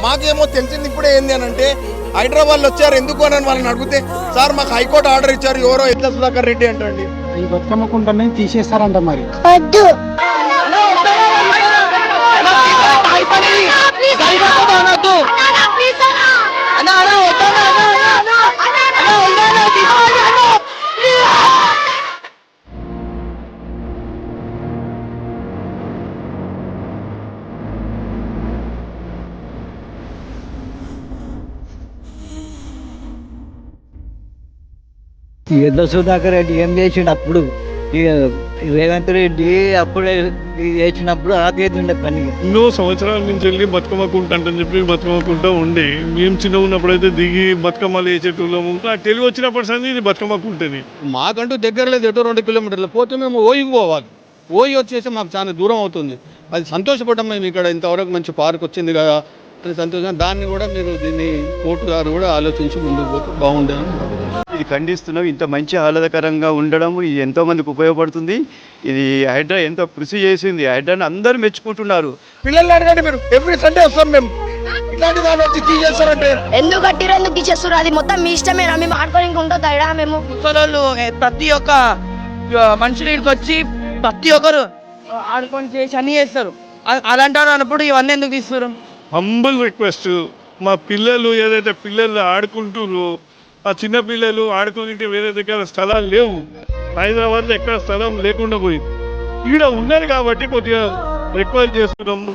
మాకేమో తెలిసింది ఇప్పుడే ఏంది అని అంటే హైదరాబాద్ వచ్చారు ఎందుకు అని వాళ్ళని అడిగితే సార్ మాకు హైకోర్టు ఆర్డర్ ఇచ్చారు ఎవరో ఎట్ల సుధాకర్ రెడ్డి అంటండి. ఈ బతుకమ్మ కుంటని తీసేస్తారంట మరి. వద్దు ఎల్ల సుధాకర్ రెడ్డి ఏం చేసిండు అప్పుడు, రేవంత్ రెడ్డి అప్పుడు చేసినప్పుడు ఆపేది పని. ఎన్నో సంవత్సరాల నుంచి వెళ్ళి బతుకమ్మ కుంట అంటని చెప్పి బతుకమ్మ కుంట ఉండి మేము చిన్న ఉన్నప్పుడైతే దిగి బతుకమ్మలు వేసేటోళ్ళము. నాకు తెలివి వచ్చినప్పటి సంది ఇది బతుకమ్మ కుంటని. మాకంటూ దగ్గర లేదు, ఎటో 2 కిలోమీటర్లు పోతే మేము ఓయికి పోవాలి. ఓయి వచ్చేసి మాకు చాలా దూరం అవుతుంది. అది సంతోషపడ్డాం మేము, ఇక్కడ ఇంతవరకు మంచి పార్క్ వచ్చింది కదా అని సంతోషం. దాన్ని కూడా మీరు దీన్ని కోర్టు గారు కూడా ఆలోచించి ముందుకు పోతే బాగుండేది. ఇది ఖండిస్తున్నాం. ఇంత మంచి ఆహ్లాదకరంగా ఉండడం ఇది ఎంతో మందికి ఉపయోగపడుతుంది. ఇది హైడ్రా ఎంతో కృషి చేసింది. హైడ్రాని అందరూ మెచ్చుకుంటున్నారు. పిల్లల్ని అడగండి మీరు, ఎవ్రీ సండే వస్తాం మేము. ఇట్లాంటి దాని వచ్చి తీసేస్తారంటే ఎందుకు కట్టిరు ఎందుకు తీసేస్తారు అది మొత్తం మీ ఇష్టమేనా? మేము ఆడుకోనికి ఉంటుందా? మేము ముసలోళ్ళు ప్రతి ఒక్క మనుషులకి వచ్చి ప్రతి ఒక్కరు ఆడుకొని చేసి అన్ని చేస్తారు. అలాంటి అన్నప్పుడు ఇవన్నీ ఎందుకు తీస్తారు? హంబుల్ రిక్వెస్ట్, మా పిల్లలు ఏదైతే పిల్లలు ఆడుకుంటున్నారో ఆ చిన్న పిల్లలు ఆడుకుంటే వేరే దగ్గర స్థలాలు లేవు. హైదరాబాద్లో ఎక్కడ స్థలం లేకుండా పోయింది. ఈడ ఉన్నది కాబట్టి కొద్దిగా రిక్వెస్ట్ చేస్తున్నాము.